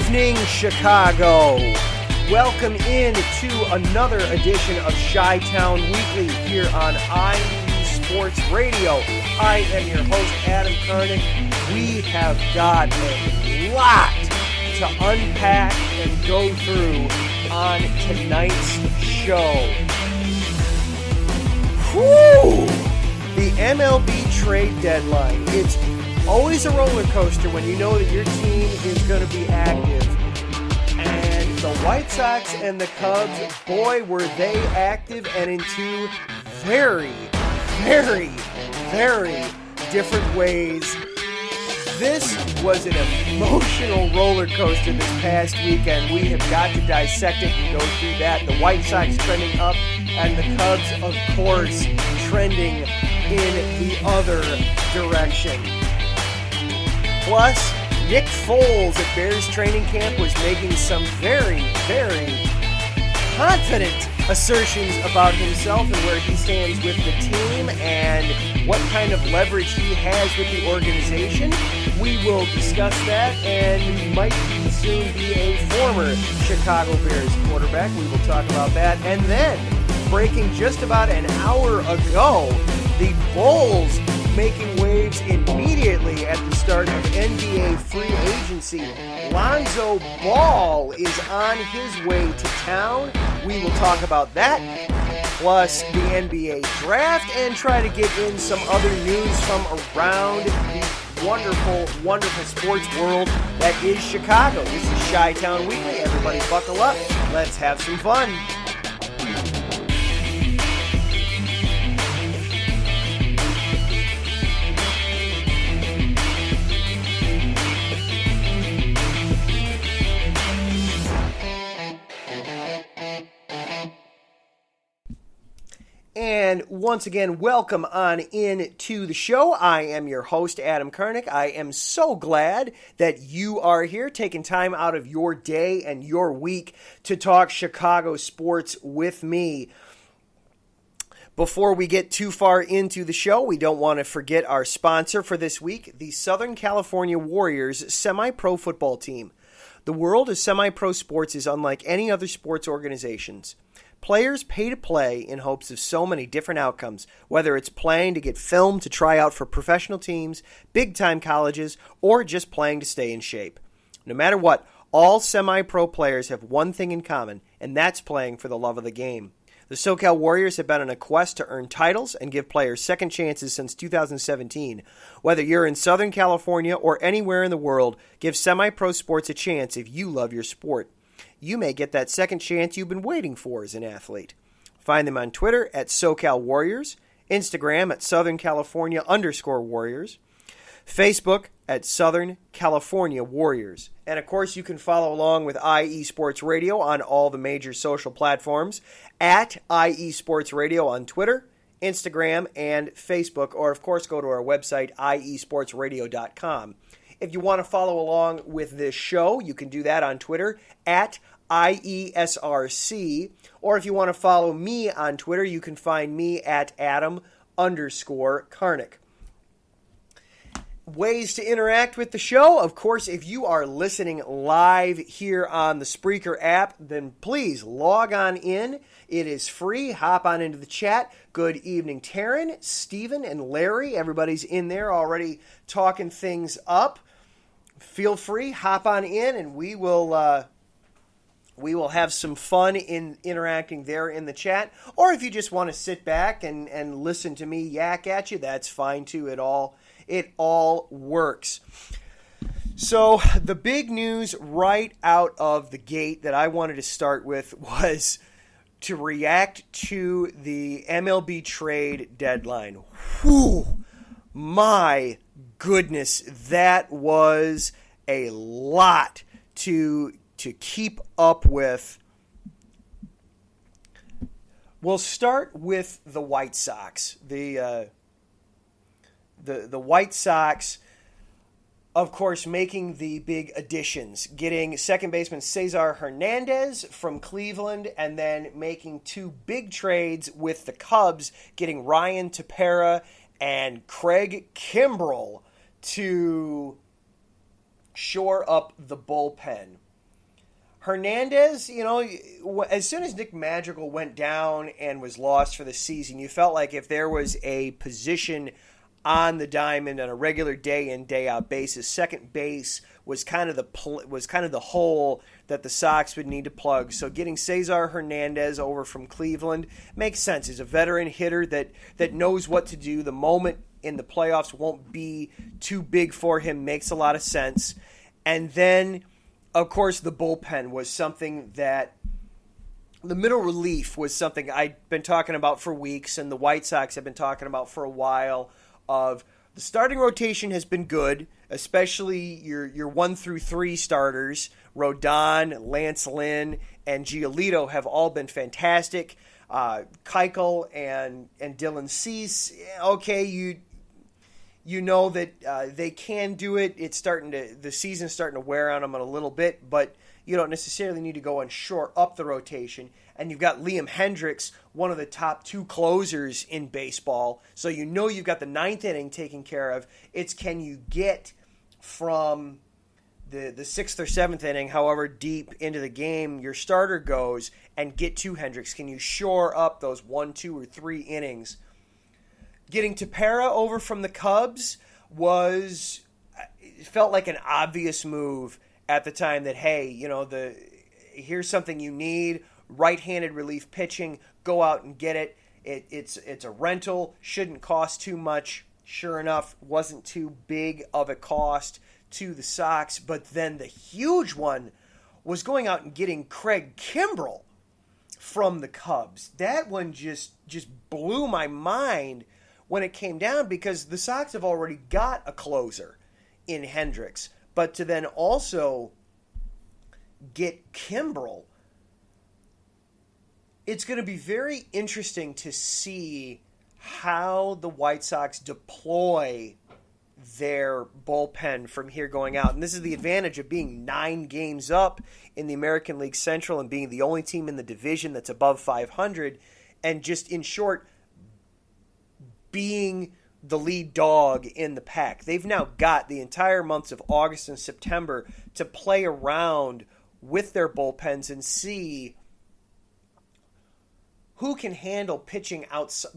evening, Chicago. Welcome in to another edition of Chi-Town Weekly here on IE Sports Radio. I am your host, Adam Karnick. We have got a lot to unpack and go through on tonight's show. Whew! The MLB trade deadline. It's always a roller coaster when you know that your team is going to be active. And the White Sox and the Cubs, boy, were they active and in two very, very, very different ways. This was an emotional roller coaster this past weekend. We have got to dissect it and go through that. The White Sox trending up and the Cubs, of course, trending in the other direction. Plus, Nick Foles at Bears training camp was making some very, very confident assertions about himself and where he stands with the team and what kind of leverage he has with the organization. We will discuss that, and he might soon be a former Chicago Bears quarterback. We will talk about that. And then, breaking just about an hour ago, the Bulls making waves immediately at the start of NBA free agency. Lonzo Ball is on his way to town. We will talk about that, plus the NBA draft, and try to get in some other news from around the wonderful, wonderful sports world that is Chicago. This is Chi-Town Weekly. Everybody buckle up. Let's have some fun. And once again, welcome on in to the show. I am your host, Adam Karnick. I am so glad that you are here, taking time out of your day and your week to talk Chicago sports with me. Before we get too far into the show, we don't want to forget our sponsor for this week, the Southern California Warriors semi-pro football team. The world of semi-pro sports is unlike any other sports organizations. Players pay to play in hopes of so many different outcomes, whether it's playing to get filmed to try out for professional teams, big-time colleges, or just playing to stay in shape. No matter what, all semi-pro players have one thing in common, and that's playing for the love of the game. The SoCal Warriors have been on a quest to earn titles and give players second chances since 2017. Whether you're in Southern California or anywhere in the world, give semi-pro sports a chance if you love your sport. You may get that second chance you've been waiting for as an athlete. Find them on Twitter at SoCal Warriors, Instagram at Southern California _Warriors, Facebook at Southern California Warriors. And of course, you can follow along with IE Sports Radio on all the major social platforms at IE Sports Radio on Twitter, Instagram, and Facebook, or of course, go to our website, iesportsradio.com. If you want to follow along with this show, you can do that on Twitter at IESRC. Or if you want to follow me on Twitter, you can find me at Adam_Karnick. Ways to interact with the show. Of course, if you are listening live here on the Spreaker app, then please log on in. It is free. Hop on into the chat. Good evening, Taryn, Steven, and Larry. Everybody's in there already talking things up. Feel free, hop on in, and we will have some fun in interacting there in the chat. Or if you just want to sit back and listen to me yak at you, that's fine too. It all works. So the big news right out of the gate that I wanted to start with was to react to the MLB trade deadline. Whew, my goodness, that was a lot to keep up with. We'll start with the White Sox. The White Sox, of course, making the big additions, getting second baseman Cesar Hernandez from Cleveland, and then making two big trades with the Cubs, getting Ryan Tepera and Craig Kimbrell to shore up the bullpen. Hernandez, as soon as Nick Madrigal went down and was lost for the season, you felt like if there was a position on the diamond on a regular day in day out basis, second base was kind of the hole that the Sox would need to plug. So getting Cesar Hernandez over from Cleveland makes sense. He's a veteran hitter that knows what to do. The moment in the playoffs won't be too big for him. Makes a lot of sense. And then, of course, the bullpen was something that the middle relief was something I'd been talking about for weeks, and the White Sox have been talking about for a while. Of the starting rotation has been good, especially your 1 through 3 starters. Rodon, Lance Lynn, and Giolito have all been fantastic. Keuchel and Dylan Cease, okay, you know that they can do it. The season's starting to wear on them a little bit, but you don't necessarily need to go and shore up the rotation. And you've got Liam Hendricks, one of the top 2 closers in baseball. So you've got the 9th inning taken care of. It's can you get from the 6th or 7th inning, however deep into the game your starter goes, and get to Hendricks. Can you shore up those 1, 2, or 3 innings? Getting Tepera over from the Cubs felt like an obvious move at the time that, hey, here's something you need. Right-handed relief pitching, go out and get it. It's a rental, shouldn't cost too much. Sure enough, wasn't too big of a cost to the Sox. But then the huge one was going out and getting Craig Kimbrell from the Cubs. That one just blew my mind when it came down, because the Sox have already got a closer in Hendricks. But to then also get Kimbrell, it's going to be very interesting to see how the White Sox deploy their bullpen from here going out. And this is the advantage of being 9 games up in the American League Central and being the only team in the division that's above 500. And just in short, being the lead dog in the pack. They've now got the entire months of August and September to play around with their bullpens and see who can handle pitching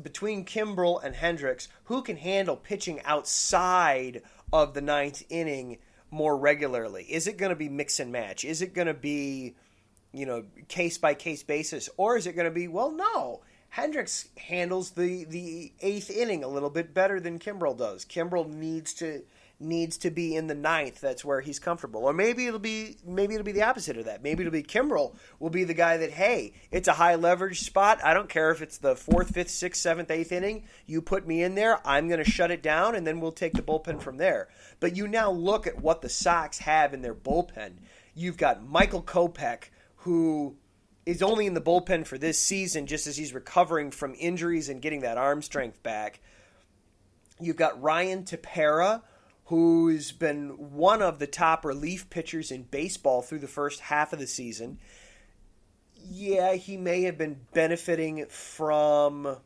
between Kimbrell and Hendricks, who can handle pitching outside of the 9th inning more regularly. Is it going to be mix and match? Is it going to be, case by case basis? Or is it going to be, well, no, Hendricks handles the 8th inning a little bit better than Kimbrell does. Kimbrell needs to be in the 9th. That's where he's comfortable. Or maybe it'll be the opposite of that. Maybe it'll be Kimbrell will be the guy that, hey, it's a high leverage spot. I don't care if it's the 4th, 5th, 6th, 7th, 8th inning. You put me in there, I'm going to shut it down, and then we'll take the bullpen from there. But you now look at what the Sox have in their bullpen. You've got Michael Kopech, who is only in the bullpen for this season just as he's recovering from injuries and getting that arm strength back. You've got Ryan Tepera, who's been one of the top relief pitchers in baseball through the first half of the season. Yeah, he may have been benefiting from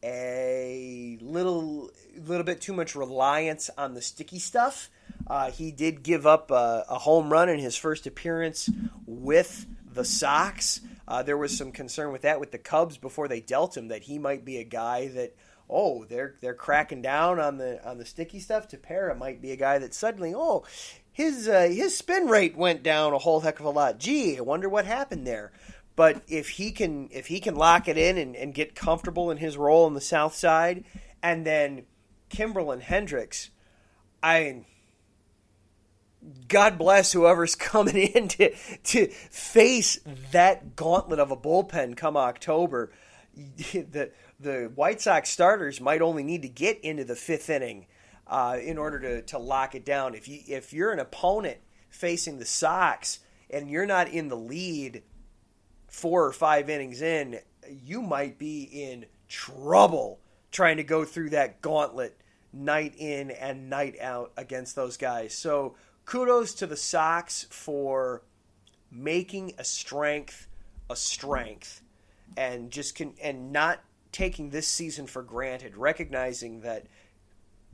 a little bit too much reliance on the sticky stuff. He did give up a home run in his first appearance with the Sox. There was some concern with that with the Cubs before they dealt him, that he might be a guy that, they're cracking down on the sticky stuff. Tepera might be a guy that suddenly, his spin rate went down a whole heck of a lot. Gee, I wonder what happened there. But if he can lock it in and get comfortable in his role on the South Side, and then Kimbrell and Hendricks, God bless whoever's coming in to face that gauntlet of a bullpen come October. The White Sox starters might only need to get into the 5th inning in order to lock it down. If you're an opponent facing the Sox and you're not in the lead 4 or 5 innings in, you might be in trouble trying to go through that gauntlet night in and night out against those guys. So kudos to the Sox for making a strength and not taking this season for granted, recognizing that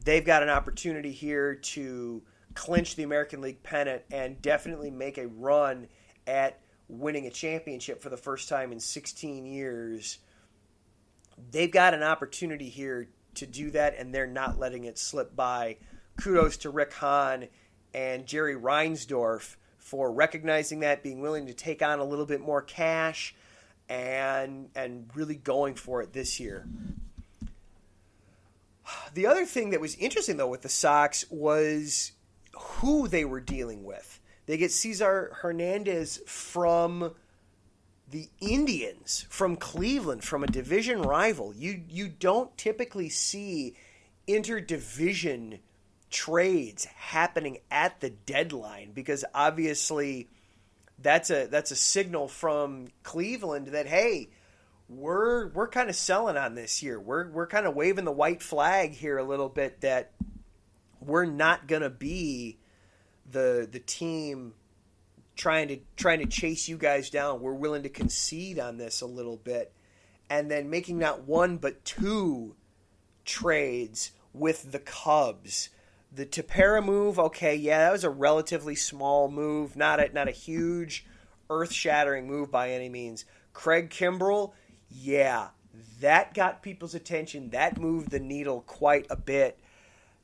they've got an opportunity here to clinch the American League pennant and definitely make a run at winning a championship for the first time in 16 years. They've got an opportunity here to do that, and they're not letting it slip by. Kudos to Rick Hahn and Jerry Reinsdorf for recognizing that, being willing to take on a little bit more cash, and really going for it this year. The other thing that was interesting, though, with the Sox was who they were dealing with. They get Cesar Hernandez from the Indians, from Cleveland, from a division rival. You don't typically see interdivision trades happening at the deadline, because obviously that's a signal from Cleveland that, hey, we're kind of selling on this year. We're kind of waving the white flag here a little bit that we're not going to be the team trying to chase you guys down. We're willing to concede on this a little bit. And then making not one but two trades with the Cubs. The Tepera move, okay, yeah, that was a relatively small move, not a huge, earth-shattering move by any means. Craig Kimbrell, yeah, that got people's attention. That moved the needle quite a bit.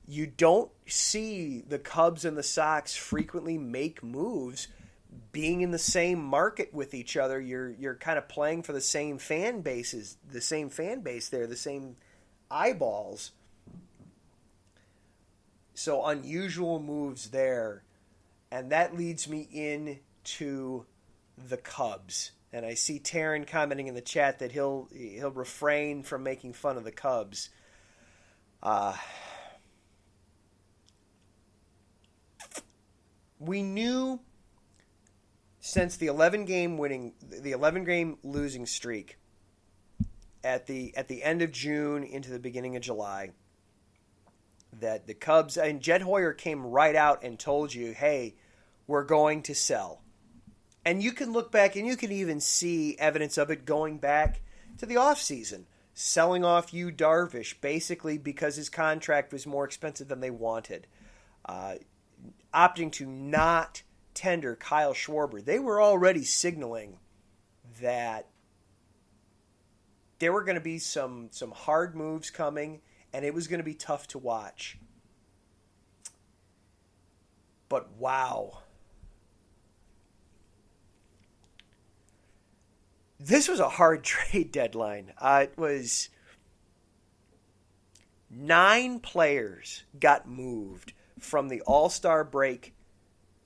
You don't see the Cubs and the Sox frequently make moves being in the same market with each other. You're kind of playing for the same fan bases, the same fan base there, the same eyeballs. So unusual moves there. And that leads me into the Cubs. And I see Taryn commenting in the chat that he'll refrain from making fun of the Cubs. We knew since the 11 game losing streak at the end of June into the beginning of July, that the Cubs, and Jed Hoyer came right out and told you, hey, we're going to sell. And you can look back and you can even see evidence of it going back to the offseason. Selling off Yu Darvish basically because his contract was more expensive than they wanted. Opting to not tender Kyle Schwarber. They were already signaling that there were going to be some hard moves coming, and it was going to be tough to watch. But wow. This was a hard trade deadline. It was 9 players got moved from the All-Star break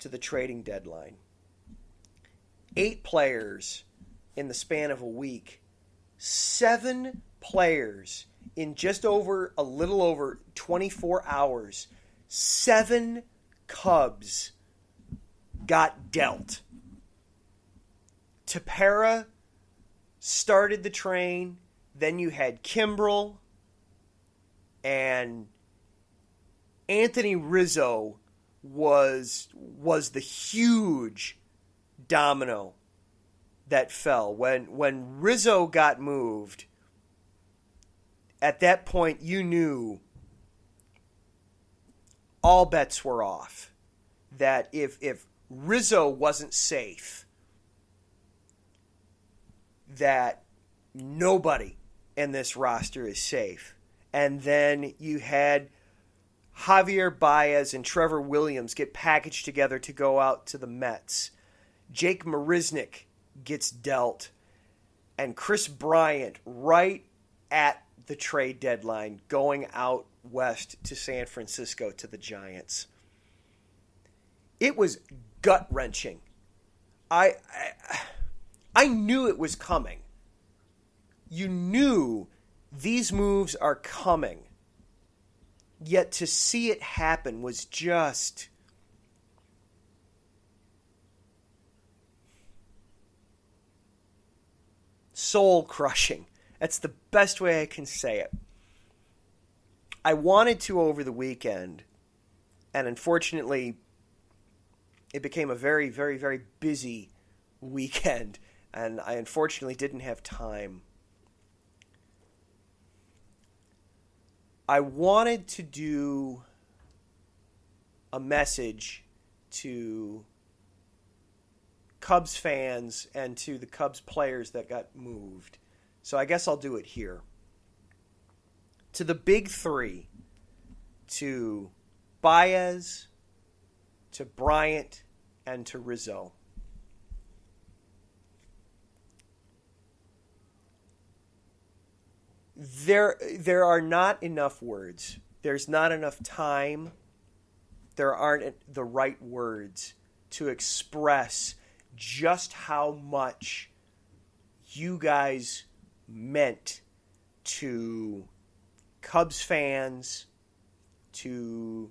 to the trading deadline. 8 players in the span of a week. 7 players in just over a little over 24 hours. 7 Cubs got dealt. Tepera started the train. Then you had Kimbrell and Anthony Rizzo was the huge domino that fell. When Rizzo got moved, at that point you knew all bets were off. That if Rizzo wasn't safe, that nobody in this roster is safe. And then you had Javier Baez and Trevor Williams get packaged together to go out to the Mets. Jake Marisnick gets dealt. And Chris Bryant right at the trade deadline going out west to San Francisco to the Giants. It was gut-wrenching. I knew it was coming. You knew these moves are coming. Yet to see it happen was just soul-crushing. That's the best way I can say it. I wanted to over the weekend, and unfortunately, it became a very, very, very busy weekend, and I unfortunately didn't have time. I wanted to do a message to Cubs fans and to the Cubs players that got moved. So I guess I'll do it here. To the big three, to Baez, to Bryant, and to Rizzo. There are not enough words. There's not enough time. There aren't the right words to express just how much you guys meant to Cubs fans, to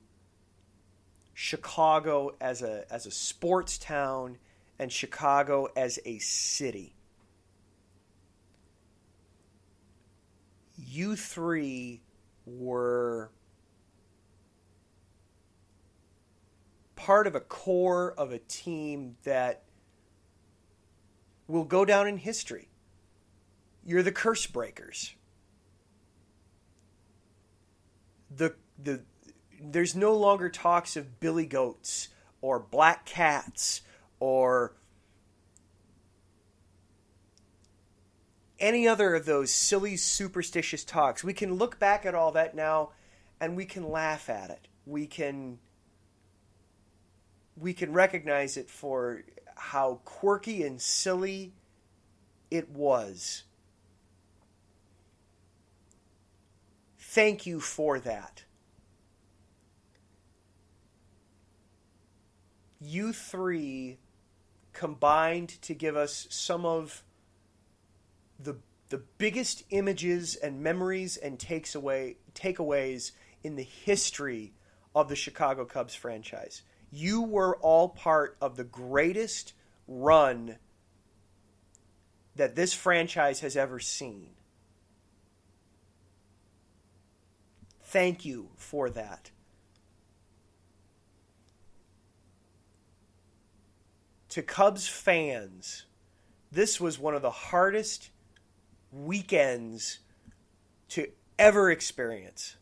Chicago as a sports town, and Chicago as a city. You three were part of a core of a team that will go down in history. You're the curse breakers. There's no longer talks of billy goats or black cats or any other of those silly superstitious talks. We can look back at all that now and we can laugh at it. We can recognize it for how quirky and silly it was. Thank you for that. You three combined to give us some of the biggest images and memories and takeaways in the history of the Chicago Cubs franchise. You were all part of the greatest run that this franchise has ever seen. Thank you for that. To Cubs fans, this was one of the hardest weekends to ever experience.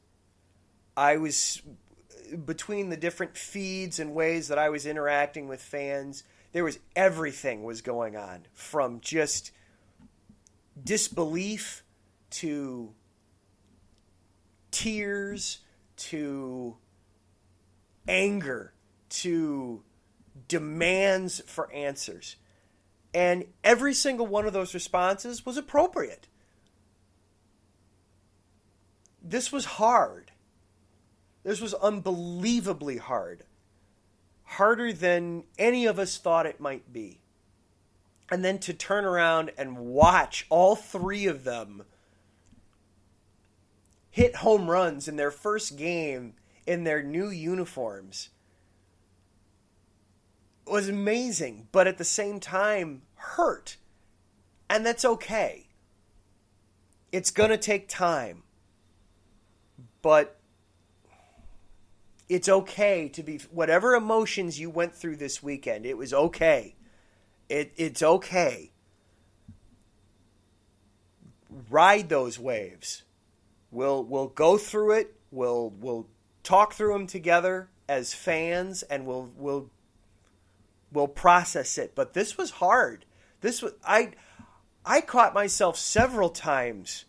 I was, between the different feeds and ways that I was interacting with fans, everything was going on, from just disbelief to tears to anger to demands for answers. And every single one of those responses was appropriate. This was hard. This was unbelievably hard. Harder than any of us thought it might be. And then to turn around and watch all three of them hit home runs in their first game in their new uniforms was amazing, but at the same time hurt. And that's okay. It's going to take time. But it's okay to be, whatever emotions you went through this weekend, it was okay. It's okay. Ride those waves. We'll go through it. We'll talk through them together as fans, and we'll process it. But this was hard. This was I caught myself several times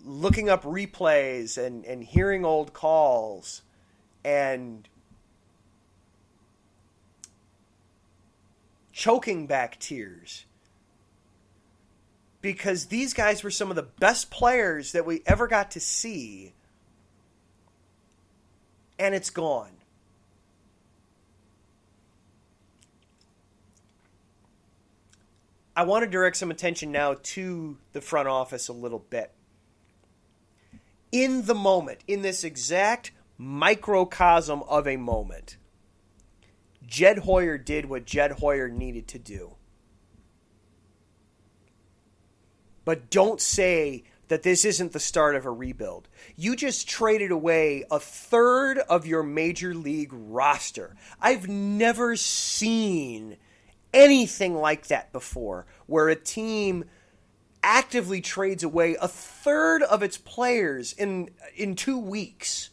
looking up replays and hearing old calls and choking back tears, because these guys were some of the best players that we ever got to see, and it's gone. I want to direct some attention now to the front office a little bit. In the moment, in this exact microcosm of a moment, Jed Hoyer did what Jed Hoyer needed to do. But don't say that this isn't the start of a rebuild. You just traded away a third of your major league roster. I've never seen anything like that before, where a team actively trades away a third of its players in 2 weeks.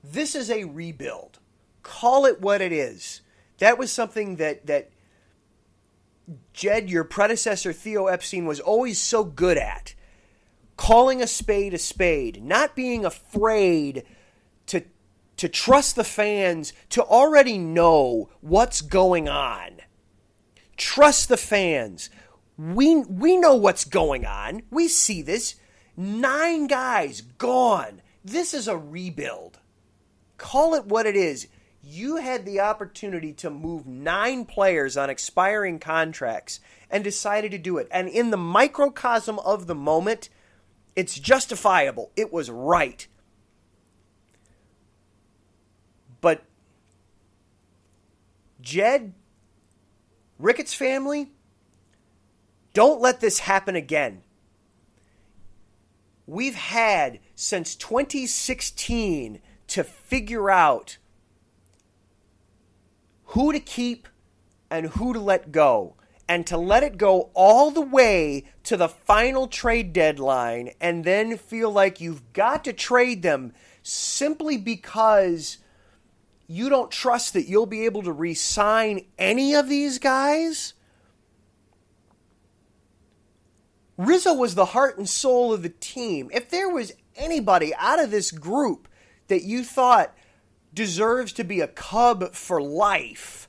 This is a rebuild. Call it what it is. That was something that Jed, your predecessor, Theo Epstein, was always so good at. Calling a spade, not being afraid to trust the fans to already know what's going on. Trust the fans. We know what's going on. We see this. 9 guys gone. This is a rebuild. Call it what it is. You had the opportunity to move 9 players on expiring contracts and decided to do it. And in the microcosm of the moment, it's justifiable. It was right. But Jed, Ricketts family, don't let this happen again. We've had since 2016 to figure out who to keep and who to let go. And to let it go all the way to the final trade deadline and then feel like you've got to trade them simply because you don't trust that you'll be able to re-sign any of these guys? Rizzo was the heart and soul of the team. If there was anybody out of this group that you thought deserves to be a Cub for life,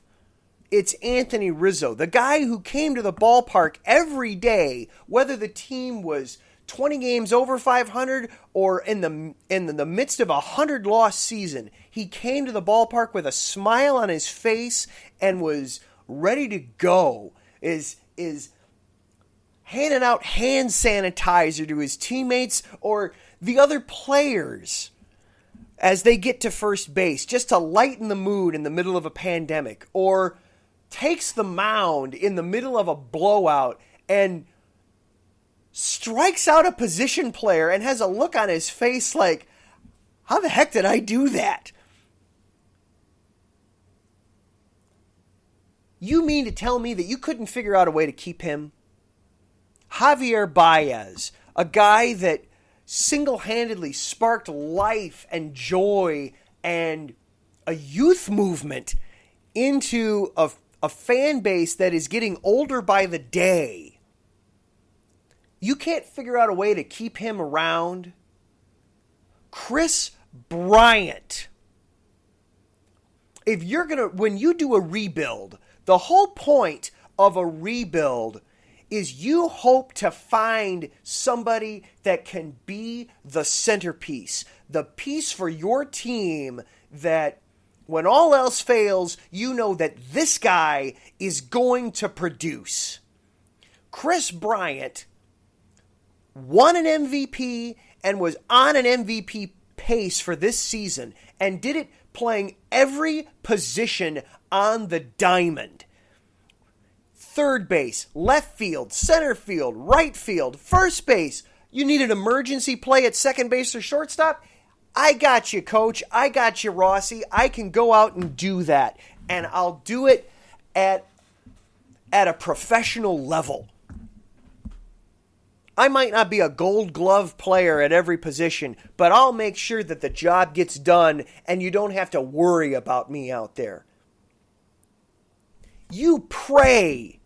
it's Anthony Rizzo, the guy who came to the ballpark every day, whether the team was 20 games over 500 or in the midst of a 100-loss season. He came to the ballpark with a smile on his face and was ready to go. Is handing out hand sanitizer to his teammates or the other players as they get to first base, just to lighten the mood in the middle of a pandemic, or takes the mound in the middle of a blowout and strikes out a position player and has a look on his face like, how the heck did I do that? You mean to tell me that you couldn't figure out a way to keep him? Javier Baez, a guy that single-handedly sparked life and joy and a youth movement into a fan base that is getting older by the day. You can't figure out a way to keep him around. Chris Bryant. When you do a rebuild, the whole point of a rebuild is you hope to find somebody that can be the centerpiece, the piece for your team that when all else fails, you know that this guy is going to produce. Chris Bryant won an MVP and was on an MVP pace for this season and did it playing every position on the diamond. Third base, left field, center field, right field, first base. You need an emergency play at second base or shortstop? I got you, Coach. I got you, Rossi. I can go out and do that. And I'll do it at a professional level. I might not be a gold glove player at every position, but I'll make sure that the job gets done and you don't have to worry about me out there. You pray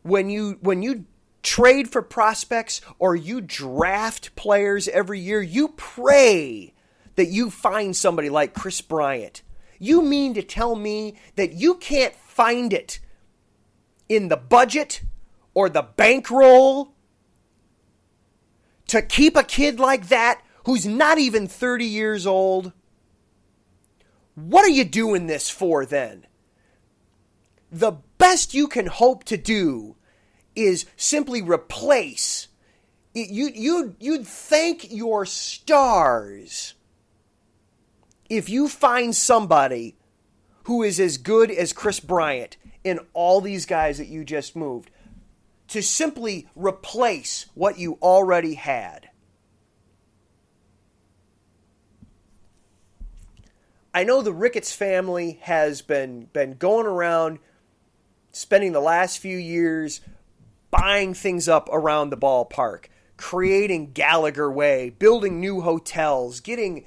when you trade for prospects or you draft players every year, you pray that you find somebody like Chris Bryant. You mean to tell me that you can't find it in the budget or the bankroll to keep a kid like that who's not even 30 years old? What are you doing this for then? The best you can hope to do is simply replace. You'd thank your stars if you find somebody who is as good as Chris Bryant in all these guys that you just moved, to simply replace what you already had. I know the Ricketts family has been going around spending the last few years buying things up around the ballpark, creating Gallagher Way, building new hotels, getting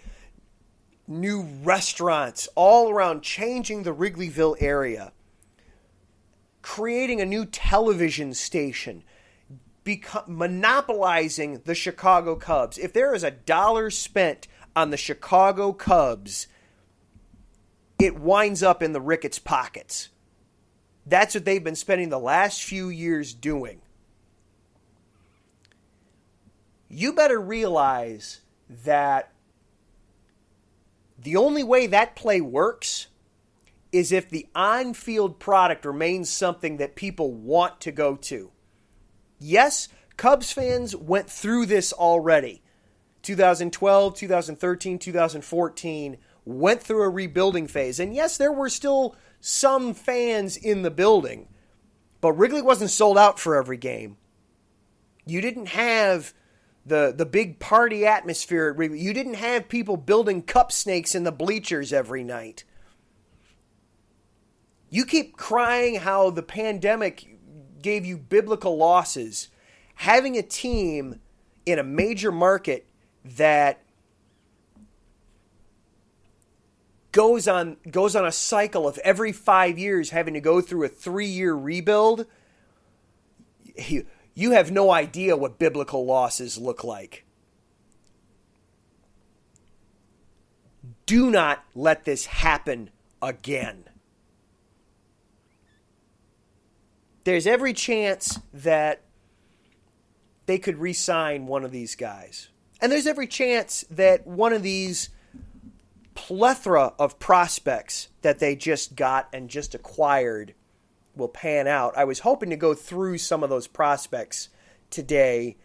new restaurants all around, changing the Wrigleyville area, creating a new television station, monopolizing the Chicago Cubs. If there is $1 spent on the Chicago Cubs, it winds up in the Ricketts pockets. That's what they've been spending the last few years doing. You better realize that the only way that play works is if the on-field product remains something that people want to go to. Yes, Cubs fans went through this already. 2012, 2013, 2014 went through a rebuilding phase. And yes, there were still some fans in the building, but Wrigley wasn't sold out for every game. You didn't have the big party atmosphere at Wrigley. You didn't have people building cup snakes in the bleachers every night. You keep crying how the pandemic gave you biblical losses. Having a team in a major market that goes on a cycle of every 5 years having to go through a 3-year rebuild, you have no idea what biblical losses look like. Do not let this happen again. There's every chance that they could re-sign one of these guys. And there's every chance that one of these plethora of prospects that they just got and just acquired will pan out. I was hoping to go through some of those prospects today.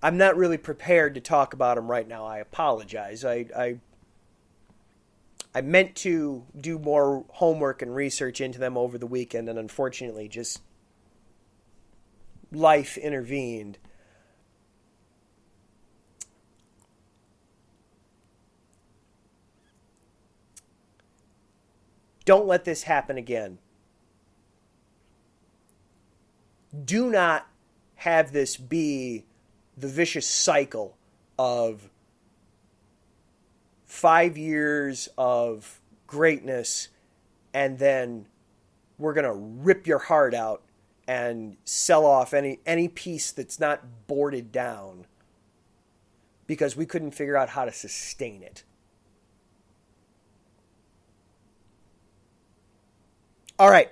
I'm not really prepared to talk about them right now. I apologize. I meant to do more homework and research into them over the weekend, and unfortunately just life intervened. Don't let this happen again. Do not have this be the vicious cycle of 5 years of greatness and then we're going to rip your heart out and sell off any piece that's not boarded down because we couldn't figure out how to sustain it. All right,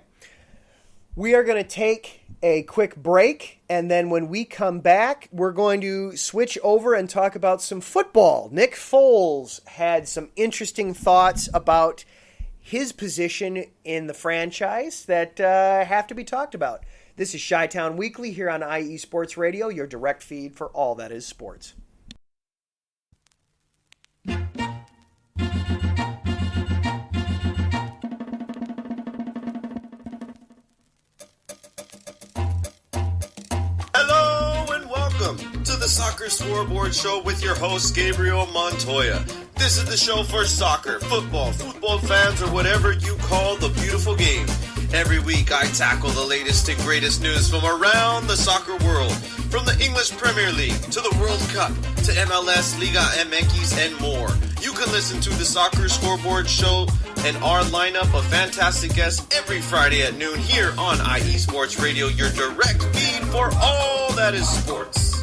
we are going to take a quick break, and then when we come back, we're going to switch over and talk about some football. Nick Foles had some interesting thoughts about his position in the franchise that have to be talked about. This is Chi-Town Weekly here on IE Sports Radio, your direct feed for all that is sports. To the Soccer Scoreboard Show with your host, Gabriel Montoya. This is the show for soccer, football fans, or whatever you call the beautiful game. Every week, I tackle the latest and greatest news from around the soccer world. From the English Premier League, to the World Cup, to MLS, Liga MX, and more. You can listen to the Soccer Scoreboard Show and our lineup of fantastic guests every Friday at noon here on IE Sports Radio, your direct feed for all that is sports.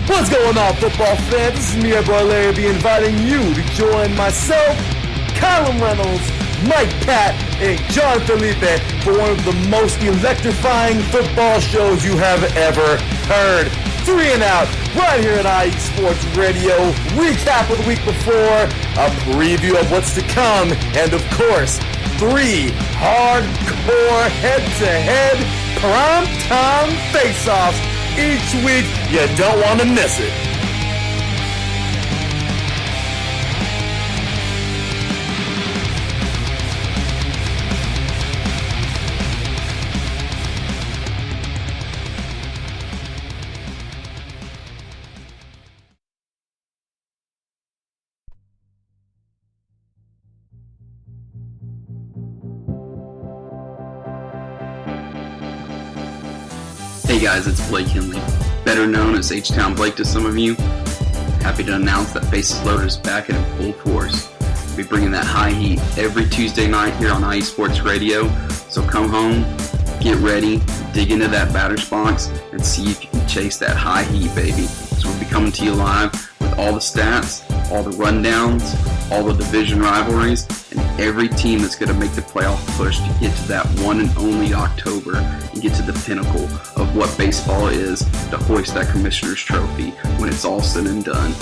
What's going on, football fans? This is me, your boy Larry B, inviting you to join myself, Colin Reynolds, Mike Pat, and John Felipe for one of the most electrifying football shows you have ever heard. Three and Out, right here at IE Sports Radio. Recap of the week before, a preview of what's to come, and of course, 3 hardcore head-to-head primetime face-offs each week. You don't want to miss it. Hey guys, it's Blake Henley, better known as H-Town Blake to some of you. Happy to announce that Bases Loaded is back and in full force. We'll be bringing that high heat every Tuesday night here on IE Sports Radio. So come home, get ready, dig into that batter's box, and see if you can chase that high heat, baby. So we'll be coming to you live with all the stats, all the rundowns, all the division rivalries, and every team that's going to make the playoff push to get to that one and only October and get to the pinnacle of what baseball is, to hoist that Commissioner's Trophy when it's all said and done.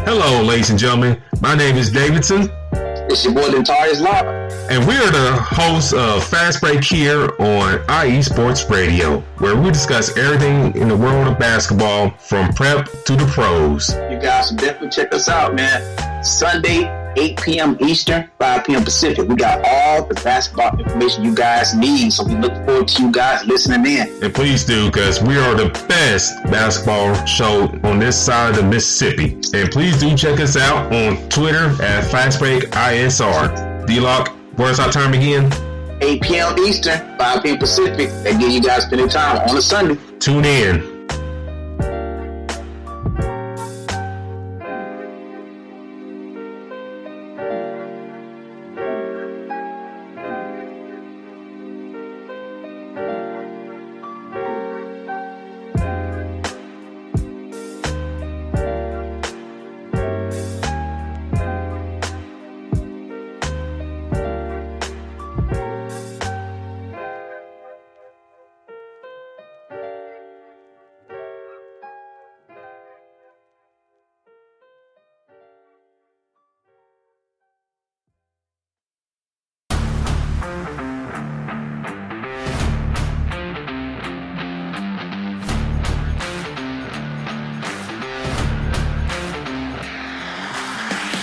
Hello, ladies and gentlemen. My name is Davidson. It's your boy, Notorious Lava. And we are the hosts of Fast Break here on IE Sports Radio, where we discuss everything in the world of basketball from prep to the pros. You guys should definitely check us out, man. Sunday, 8 p.m. Eastern, 5 p.m. Pacific. We got all the basketball information you guys need, so we look forward to you guys listening in. And please do, because we are the best basketball show on this side of the Mississippi. And please do check us out on Twitter at FastBreakISR. D-Lock, where's our time again? 8 p.m. Eastern, 5 p.m. Pacific. That gives you guys plenty of time on a Sunday. Tune in.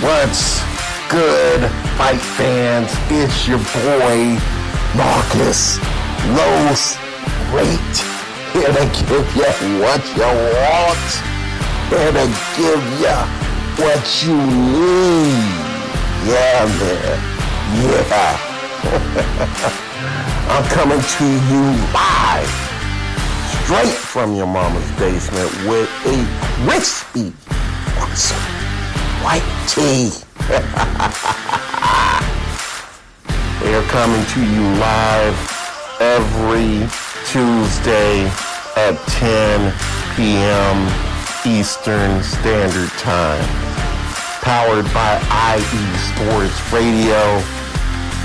What's good, fight fans? It's your boy, Marcus Los Rate, here to give you what you want, here to give you what you need. Yeah, man. Yeah. I'm coming to you live, straight from your mama's basement with a crispy, awesome white tea. They're coming to you live every Tuesday at 10 p.m. Eastern Standard Time. Powered by IE Sports Radio,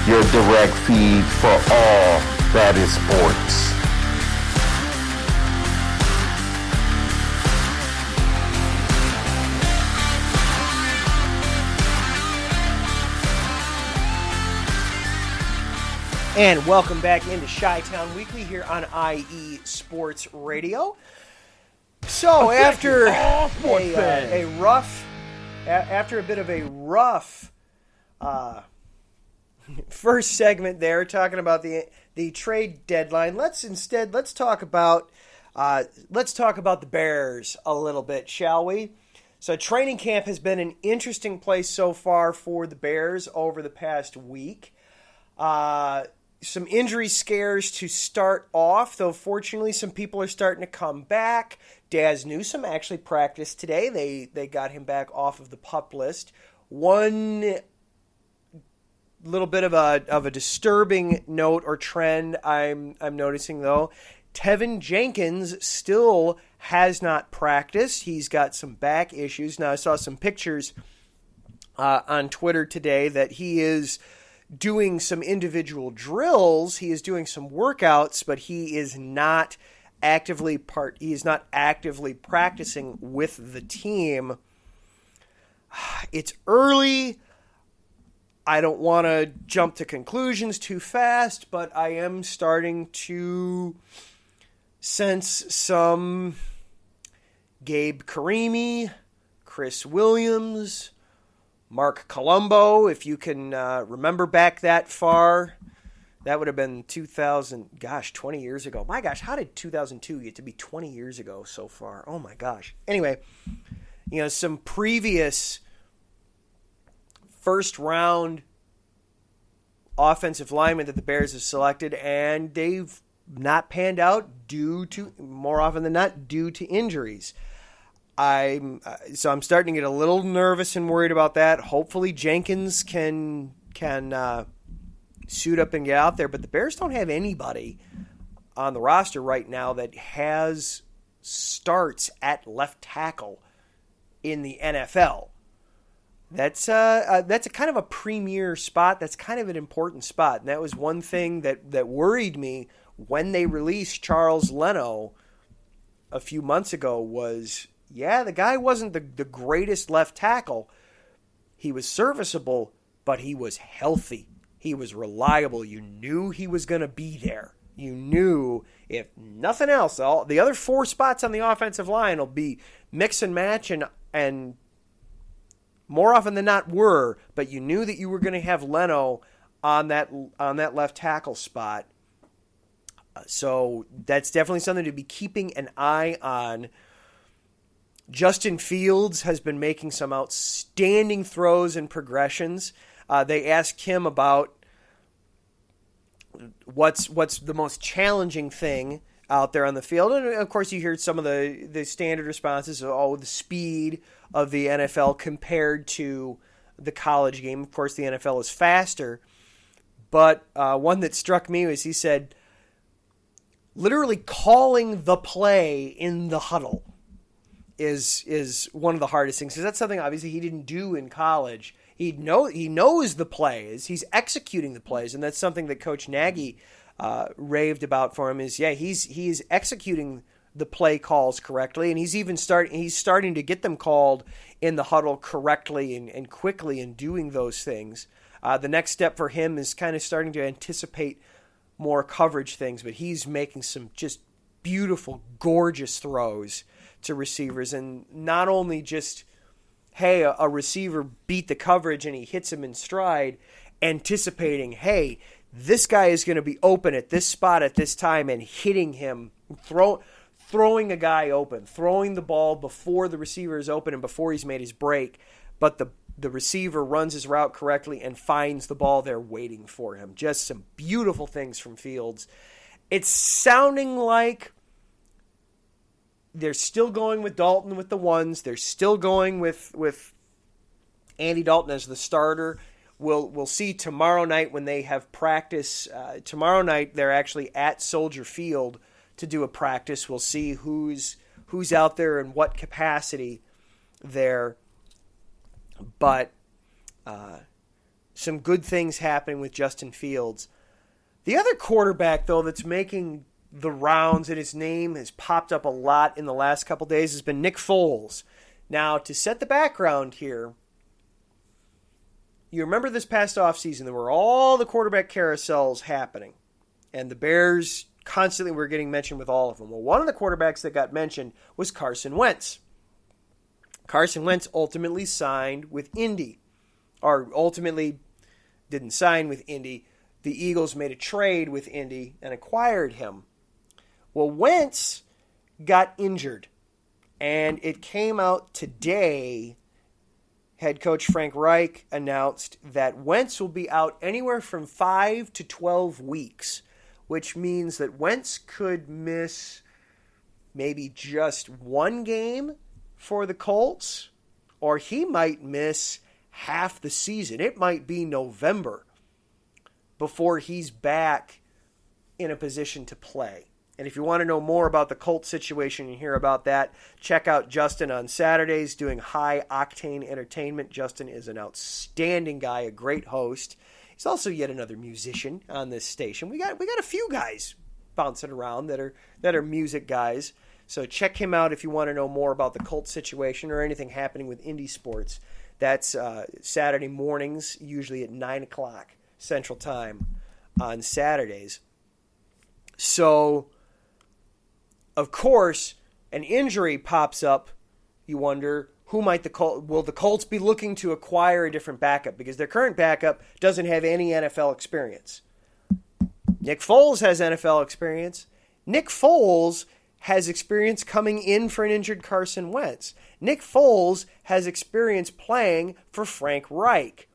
your direct feed for all that is sports. And welcome back into Chi-Town Weekly here on IE Sports Radio. So after a bit of a rough first segment there, talking about the trade deadline, let's talk about the Bears a little bit, shall we? So training camp has been an interesting place so far for the Bears over the past week. Some injury scares to start off, though fortunately some people are starting to come back. Daz Newsome actually practiced today. They got him back off of the PUP list. One little bit of a disturbing note or trend I'm noticing, though. Tevin Jenkins still has not practiced. He's got some back issues. Now, I saw some pictures on Twitter today that he is doing some individual drills. He is doing some workouts, but he is not actively practicing with the team. It's early. I don't want to jump to conclusions too fast, but I am starting to sense some Gabe Karimi, Chris Williams, Mark Colombo, if you can remember back that far. That would have been 20 years ago. My gosh, how did 2002 get to be 20 years ago so far? Oh my gosh. Anyway, some previous first round offensive linemen that the Bears have selected, and they've not panned out more often than not due to injuries. I'm starting to get a little nervous and worried about that. Hopefully Jenkins can suit up and get out there, but the Bears don't have anybody on the roster right now that has starts at left tackle in the NFL. That's a kind of a premier spot. That's kind of an important spot, and that was one thing that worried me when they released Charles Leno a few months ago. Was the guy wasn't the greatest left tackle. He was serviceable, but he was healthy. He was reliable. You knew he was going to be there. You knew, if nothing else, all the other four spots on the offensive line will be mix and match and more often than not were, but you knew that you were going to have Leno on that left tackle spot. So that's definitely something to be keeping an eye on. Justin Fields has been making some outstanding throws and progressions. They asked him about what's the most challenging thing out there on the field. And, of course, you heard some of the standard responses of, the speed of the NFL compared to the college game. Of course, the NFL is faster. But one that struck me was he said, literally calling the play in the huddle is one of the hardest things. Because that's something, obviously, he didn't do in college. He knows the plays. He's executing the plays, and that's something that Coach Nagy raved about for him. He's executing the play calls correctly, and he's starting to get them called in the huddle correctly and quickly in doing those things. The next step for him is kind of starting to anticipate more coverage things, but he's making some just beautiful, gorgeous throws to receivers, and not only just, hey, a receiver beat the coverage and he hits him in stride, anticipating, hey, this guy is going to be open at this spot at this time, and hitting him, throwing a guy open, throwing the ball before the receiver is open and before he's made his break, but the receiver runs his route correctly and finds the ball there waiting for him. Just some beautiful things from Fields. It's sounding like they're still going with Dalton with the ones. They're still going with Andy Dalton as the starter. We'll see tomorrow night when they have practice. Tomorrow night they're actually at Soldier Field to do a practice. We'll see who's out there and what capacity there. But some good things happening with Justin Fields. The other quarterback, though, that's making the rounds, and his name has popped up a lot in the last couple days, has been Nick Foles. Now, to set the background here, you remember this past offseason, there were all the quarterback carousels happening, and the Bears constantly were getting mentioned with all of them. Well, one of the quarterbacks that got mentioned was Carson Wentz. Carson Wentz ultimately signed with Indy, or ultimately didn't sign with Indy. The Eagles made a trade with Indy and acquired him. Well, Wentz got injured, and it came out today head coach Frank Reich announced that Wentz will be out anywhere from 5 to 12 weeks, which means that Wentz could miss maybe just one game for the Colts, or he might miss half the season. It might be November before he's back in a position to play. And if you want to know more about the Colts situation and hear about that, check out Justin on Saturdays doing High Octane Entertainment. Justin is an outstanding guy, a great host. He's also yet another musician on this station. We got a few guys bouncing around that are music guys. So check him out if you want to know more about the Colts situation or anything happening with indie sports. That's Saturday mornings, usually at 9 o'clock Central Time on Saturdays. So, of course, an injury pops up. You wonder, will the Colts be looking to acquire a different backup? Because their current backup doesn't have any NFL experience. Nick Foles has NFL experience. Nick Foles has experience coming in for an injured Carson Wentz. Nick Foles has experience playing for Frank Reich.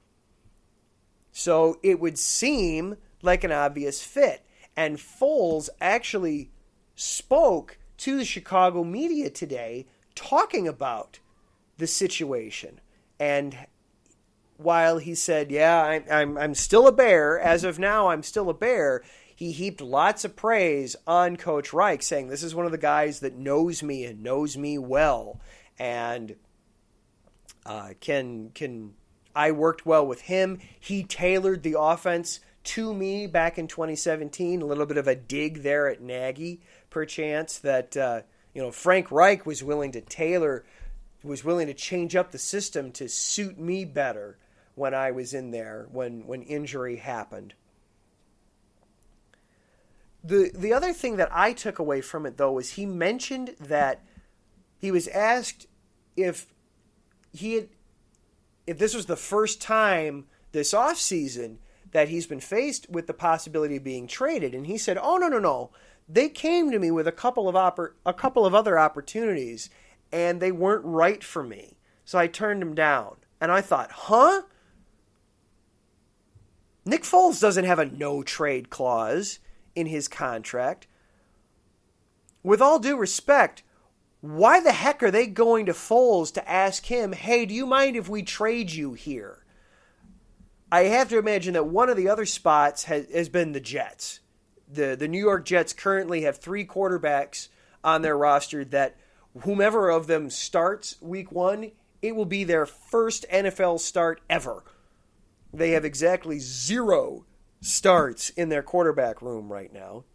So it would seem like an obvious fit. And Foles actually spoke to the Chicago media today talking about the situation. And while he said, yeah, I'm still a Bear, as of now I'm still a Bear, he heaped lots of praise on Coach Reich, saying this is one of the guys that knows me and knows me well. And I worked well with him. He tailored the offense to me back in 2017, a little bit of a dig there at Nagy, perchance, that Frank Reich was willing to change up the system to suit me better when I was in there, when injury happened. The other thing that I took away from it, though, was he mentioned that he was asked if this was the first time this offseason that he's been faced with the possibility of being traded. And he said, oh, no. They came to me with a couple of other opportunities, and they weren't right for me. So I turned them down. And I thought, huh? Nick Foles doesn't have a no-trade clause in his contract. With all due respect, why the heck are they going to Foles to ask him, hey, do you mind if we trade you here? I have to imagine that one of the other spots has been the Jets. The New York Jets currently have 3 quarterbacks on their roster that whomever of them starts week 1, it will be their first NFL start ever. They have exactly 0 starts in their quarterback room right now.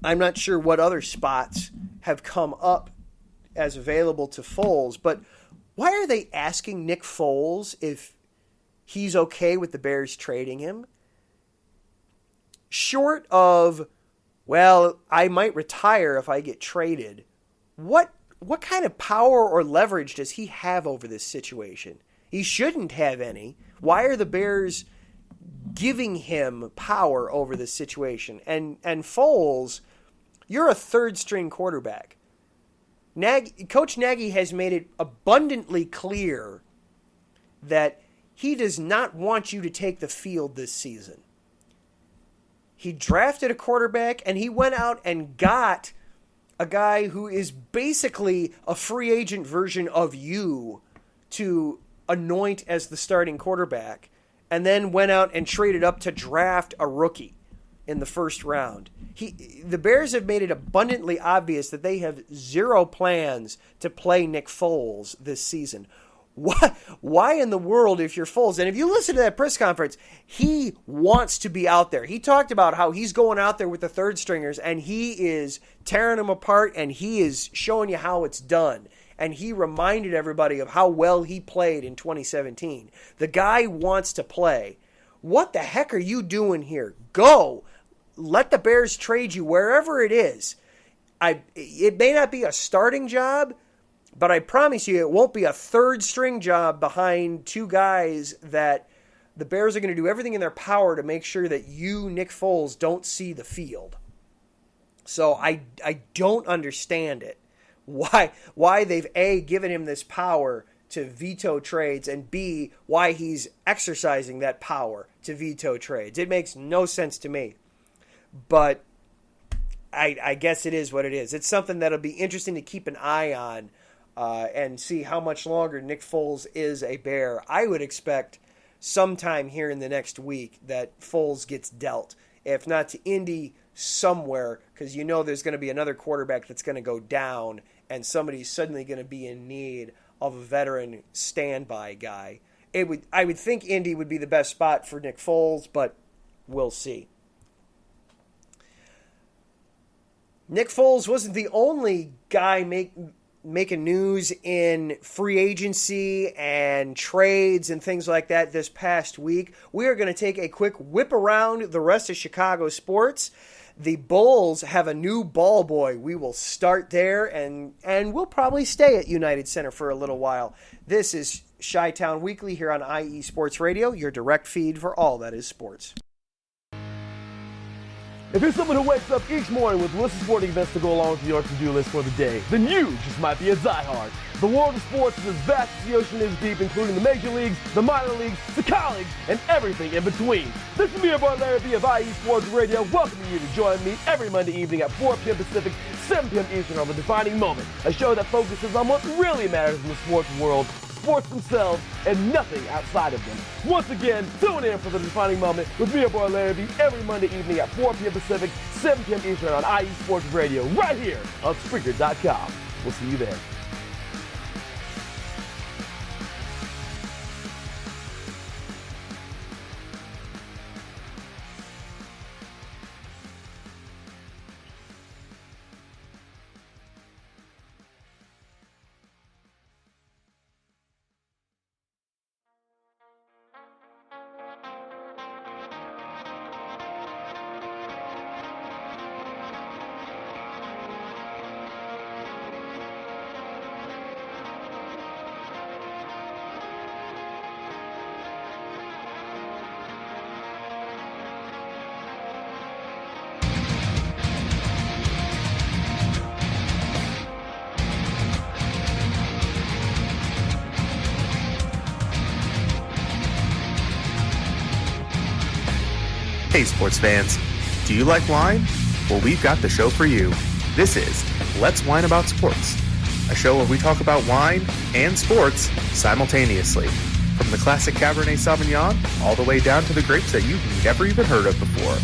I'm not sure what other spots have come up as available to Foles, but why are they asking Nick Foles if he's okay with the Bears trading him? Short of, well, I might retire if I get traded, what kind of power or leverage does he have over this situation? He shouldn't have any. Why are the Bears giving him power over this situation? And Foles, you're a third-string quarterback. Coach Nagy has made it abundantly clear that he does not want you to take the field this season. He drafted a quarterback, and he went out and got a guy who is basically a free agent version of you to anoint as the starting quarterback, and then went out and traded up to draft a rookie in the first round. The Bears have made it abundantly obvious that they have 0 plans to play Nick Foles this season. Why in the world, if you're Foles, and if you listen to that press conference, he wants to be out there. He talked about how he's going out there with the third stringers, and he is tearing them apart, and he is showing you how it's done. And he reminded everybody of how well he played in 2017. The guy wants to play. What the heck are you doing here? Go. Let the Bears trade you wherever it is. It may not be a starting job, but I promise you it won't be a third-string job behind 2 guys that the Bears are going to do everything in their power to make sure that you, Nick Foles, don't see the field. So I don't understand it. Why they've, given him this power to veto trades, and B, why he's exercising that power to veto trades. It makes no sense to me. But I guess it is what it is. It's something that'll be interesting to keep an eye on and see how much longer Nick Foles is a Bear. I would expect sometime here in the next week that Foles gets dealt. If not to Indy, somewhere, because you know there's going to be another quarterback that's going to go down, and somebody's suddenly going to be in need of a veteran standby guy. I would think Indy would be the best spot for Nick Foles, but we'll see. Nick Foles wasn't the only guy making news in free agency and trades and things like that this past week. We are going to take a quick whip around the rest of Chicago sports. The Bulls have a new ball boy. We will start there, and we'll probably stay at United Center for a little while. This is Chi-Town Weekly here on IE Sports Radio, your direct feed for all that is sports. If you're someone who wakes up each morning with lists of sporting events to go along with your to-do list for the day, then you just might be a diehard. The world of sports is as vast as the ocean is deep, including the major leagues, the minor leagues, the college, and everything in between. This is me, your boy Larry B of IE Sports Radio, welcoming you to join me every Monday evening at 4 p.m. Pacific, 7 p.m. Eastern on The Defining Moment, a show that focuses on what really matters in the sports world, sports themselves, and nothing outside of them. Once again, tune in for The Defining Moment with me, your boy Larry B, every Monday evening at 4 p.m. Pacific, 7 p.m. Eastern on IE Sports Radio, right here on Spreaker.com. We'll see you there. Hey sports fans, do you like wine? Well, we've got the show for you. This is Let's Wine About Sports, a show where we talk about wine and sports simultaneously. From the classic Cabernet Sauvignon all the way down to the grapes that you've never even heard of before.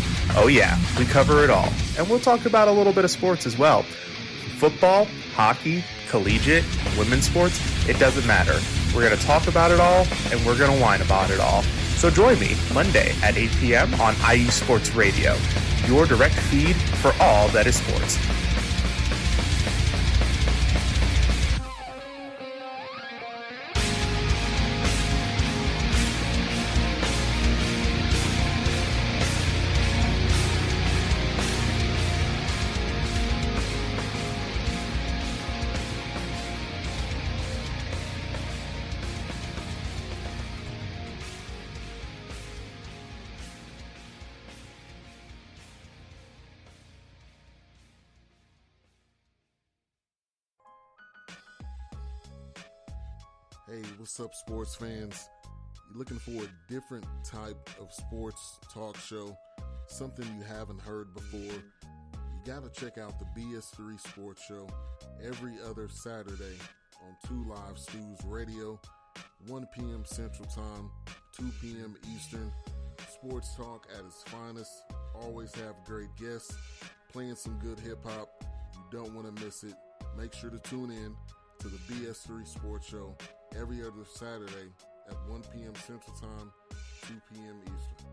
Oh yeah, we cover it all. And we'll talk about a little bit of sports as well. Football, hockey, collegiate, women's sports, it doesn't matter. We're going to talk about it all, and we're going to whine about it all. So join me Monday at 8 p.m. on IE Sports Radio, your direct feed for all that is sports. Hey, what's up, sports fans? You're looking for a different type of sports talk show, something you haven't heard before? You gotta check out the BS3 Sports Show every other Saturday on 2 Live Stews Radio, 1 p.m. Central Time, 2 p.m. Eastern. Sports talk at its finest. Always have great guests, playing some good hip-hop. You don't want to miss it. Make sure to tune in to the BS3 Sports Show every other Saturday at 1 p.m. Central Time, 2 p.m. Eastern.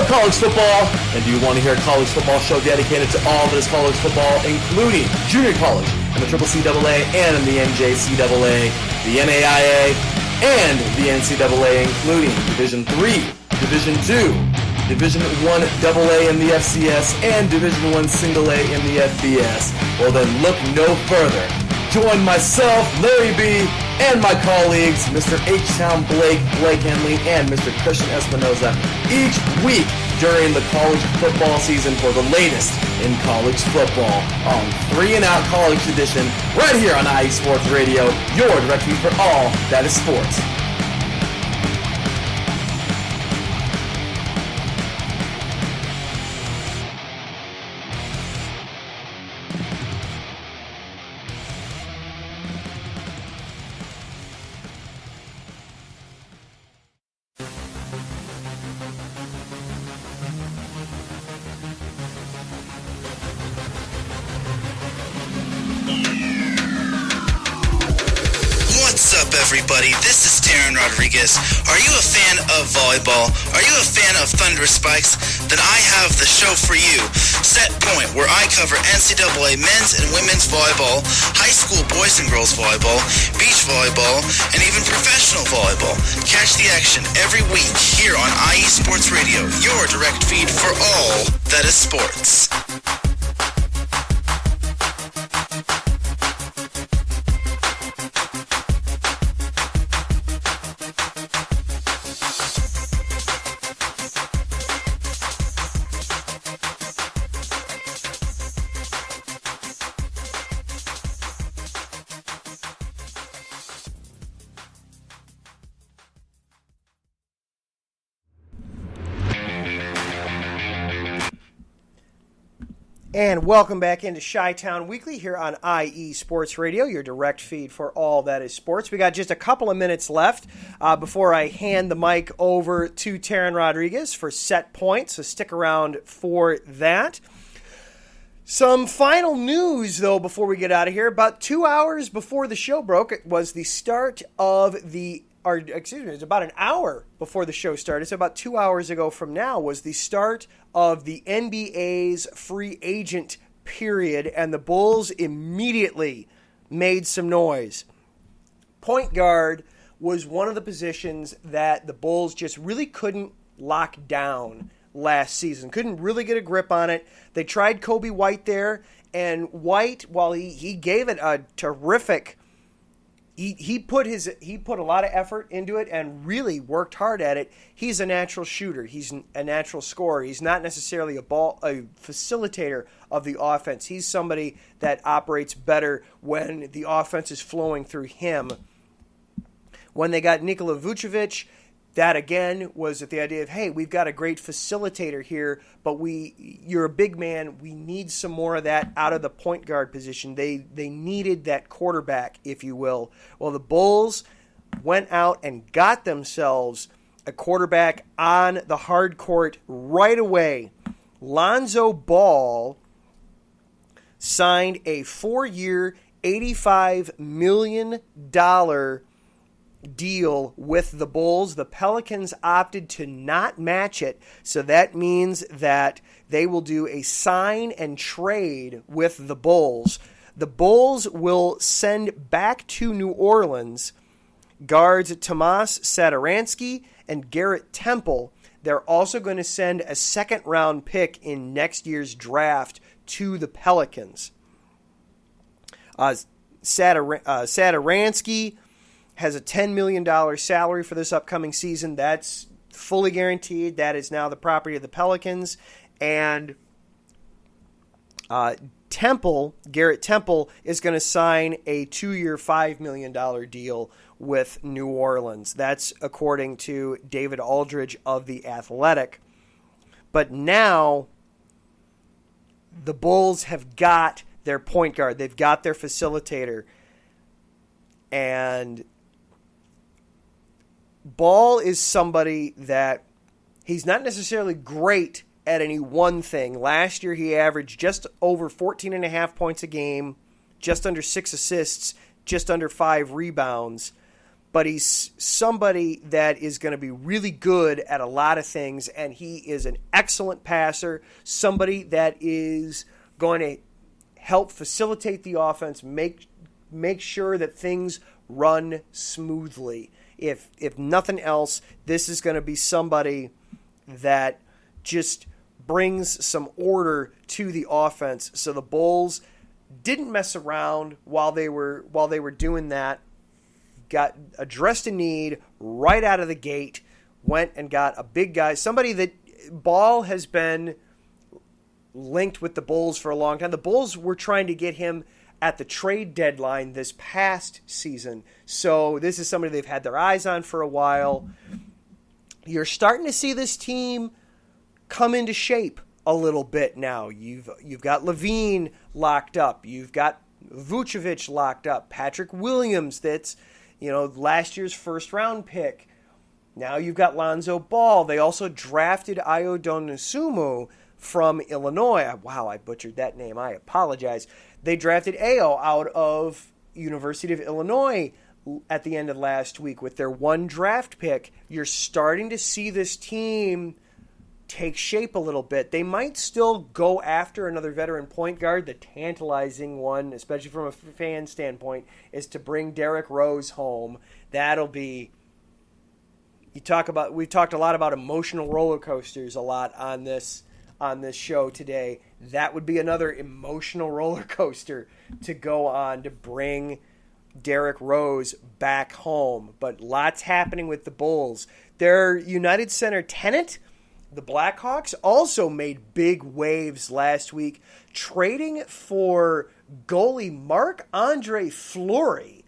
College football, and do you want to hear a college football show dedicated to all that is college football, including junior college and the CCCAA and the NJCAA, the NAIA, and the NCAA, including Division III, Division II, Division I AA in the FCS, and Division I Single A in the FBS. Well then, look no further. Join myself, Larry B., and my colleagues, Mr. H-Town Blake Henley, and Mr. Christian Espinoza, each week during the college football season for the latest in college football on 3 and Out College Edition, right here on IE Sports Radio, your direct feed for all that is sports. Everybody, this is Darren Rodriguez. Are you a fan of volleyball? Are you a fan of Thunderous Spikes? Then I have the show for you, Set Point, where I cover NCAA men's and women's volleyball, high school boys and girls volleyball, beach volleyball, and even professional volleyball. Catch the action every week here on IE Sports Radio, your direct feed for all that is sports. And welcome back into Chi-Town Weekly here on IE Sports Radio, your direct feed for all that is sports. We got just a couple of minutes left before I hand the mic over to Taryn Rodriguez for Set Point, so stick around for that. Some final news, though, before we get out of here. About 2 hours before the show broke, it was the start of the it's about an hour before the show started. So about 2 hours ago from now was the start of the NBA's free agent period, and the Bulls immediately made some noise. Point guard was one of the positions that the Bulls just really couldn't lock down last season. Couldn't really get a grip on it. They tried Kobe White there, and White, while he gave it a terrific... He put a lot of effort into it and really worked hard at it. He's a natural shooter. He's a natural scorer. He's not necessarily a facilitator of the offense. He's somebody that operates better when the offense is flowing through him. When they got Nikola Vucevic, that again was at the idea of, hey, we've got a great facilitator here, but you're a big man. We need some more of that out of the point guard position. They needed that quarterback, if you will. Well, the Bulls went out and got themselves a quarterback on the hard court right away. Lonzo Ball signed a 4-year, $85 million deal with the Bulls. The Pelicans opted to not match it, so that means that they will do a sign and trade with the Bulls. The Bulls will send back to New Orleans guards Tomas Satoransky and Garrett Temple. They're also going to send a second-round pick in next year's draft to the Pelicans. Satoransky has a $10 million salary for this upcoming season. That's fully guaranteed. That is now the property of the Pelicans. And Garrett Temple, is going to sign a 2-year, $5 million deal with New Orleans. That's according to David Aldridge of The Athletic. But now the Bulls have got their point guard. They've got their facilitator. And Ball is somebody that he's not necessarily great at any one thing. Last year he averaged just over 14.5 points a game, just under 6 assists, just under 5 rebounds. But he's somebody that is going to be really good at a lot of things, and he is an excellent passer, somebody that is going to help facilitate the offense, make sure that things run smoothly. If nothing else, this is going to be somebody that just brings some order to the offense. So the Bulls didn't mess around while they were doing that. Got addressed a need right out of the gate. Went and got a big guy, somebody that Ball has been linked with the Bulls for a long time. The Bulls were trying to get him at the trade deadline this past season. So this is somebody they've had their eyes on for a while. You're starting to see this team come into shape a little bit now. You've got Levine locked up. You've got Vucevic locked up. Patrick Williams, that's last year's first round pick. Now you've got Lonzo Ball. They also drafted Ayo Dosunmu from Illinois. Wow, I butchered that name. I apologize. They drafted Ayo out of University of Illinois at the end of last week with their one draft pick. You're starting to see this team take shape a little bit. They might still go after another veteran point guard. The tantalizing one, especially from a fan standpoint, is to bring Derrick Rose home. That'll be... we've talked a lot about emotional roller coasters a lot on this show today. That would be another emotional roller coaster to go on to bring Derrick Rose back home. But lots happening with the Bulls. Their United Center tenant, the Blackhawks, also made big waves last week, trading for goalie Marc-Andre Fleury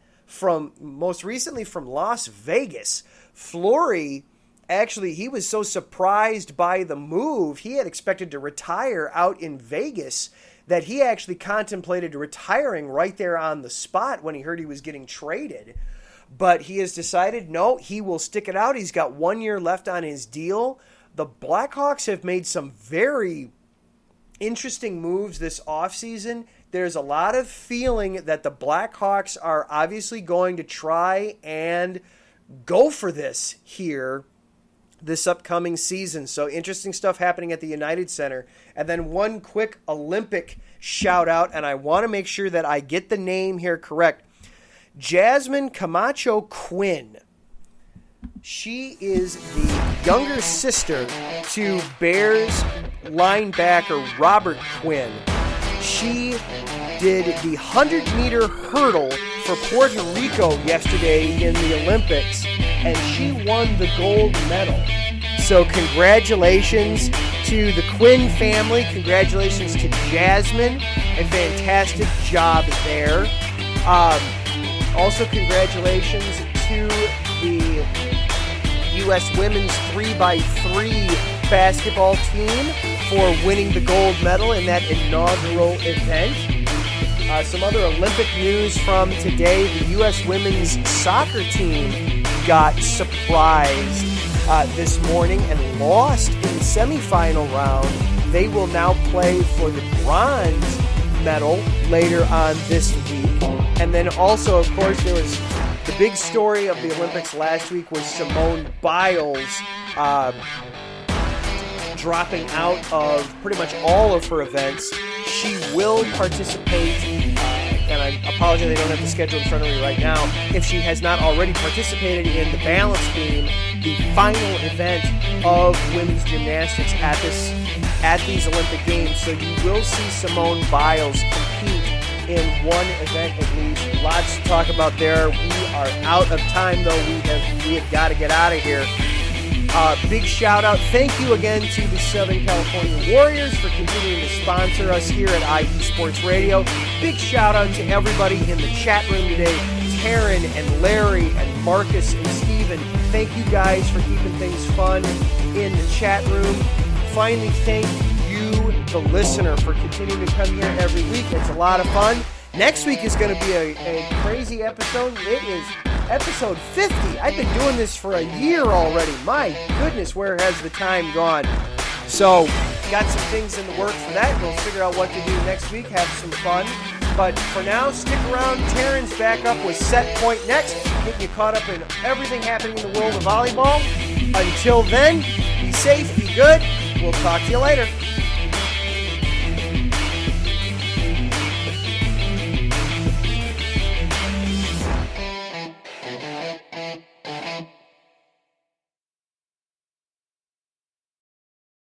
most recently from Las Vegas. Fleury, actually, he was so surprised by the move, he had expected to retire out in Vegas that he actually contemplated retiring right there on the spot when he heard he was getting traded. But he has decided, no, he will stick it out. He's got 1 year left on his deal. The Blackhawks have made some very interesting moves this offseason. There's a lot of feeling that the Blackhawks are obviously going to try and go for this here this upcoming season. So interesting stuff happening at the United Center. And then one quick Olympic shout out, and I want to make sure that I get the name here correct. Jasmine Camacho Quinn. She is the younger sister to Bears linebacker Robert Quinn. She did the 100-meter hurdle for Puerto Rico yesterday in the Olympics, and she won the gold medal. So congratulations to the Quinn family. Congratulations to Jasmine. A fantastic job there. Also congratulations to the U.S. women's 3x3 basketball team for winning the gold medal in that inaugural event. Some other Olympic news from today. The U.S. women's soccer team got surprised this morning and lost in the semifinal round. They will now play for the bronze medal later on this week. And then also, of course, there was the big story of the Olympics last week was Simone Biles dropping out of pretty much all of her events. She will participate, and I apologize I don't have the schedule in front of me right now, if she has not already participated in the balance beam, the final event of women's gymnastics at these Olympic Games. So you will see Simone Biles compete in one event at least. Lots to talk about there. We are out of time, though. We have got to get out of here. Big shout out. Thank you again to the Southern California Warriors for continuing to sponsor us here at IE Sports Radio. Big shout out to everybody in the chat room today. Taryn and Larry and Marcus and Steven. Thank you guys for keeping things fun in the chat room. Finally, thank you, the listener, for continuing to come here every week. It's a lot of fun. Next week is going to be a crazy episode. It is episode 50. I've been doing this for a year already. My goodness, where has the time gone? So, got some things in the works for that. We'll figure out what to do next week, have some fun. But for now, stick around. Taryn's back up with Set Point next, getting you caught up in everything happening in the world of volleyball. Until then, be safe, be good. We'll talk to you later.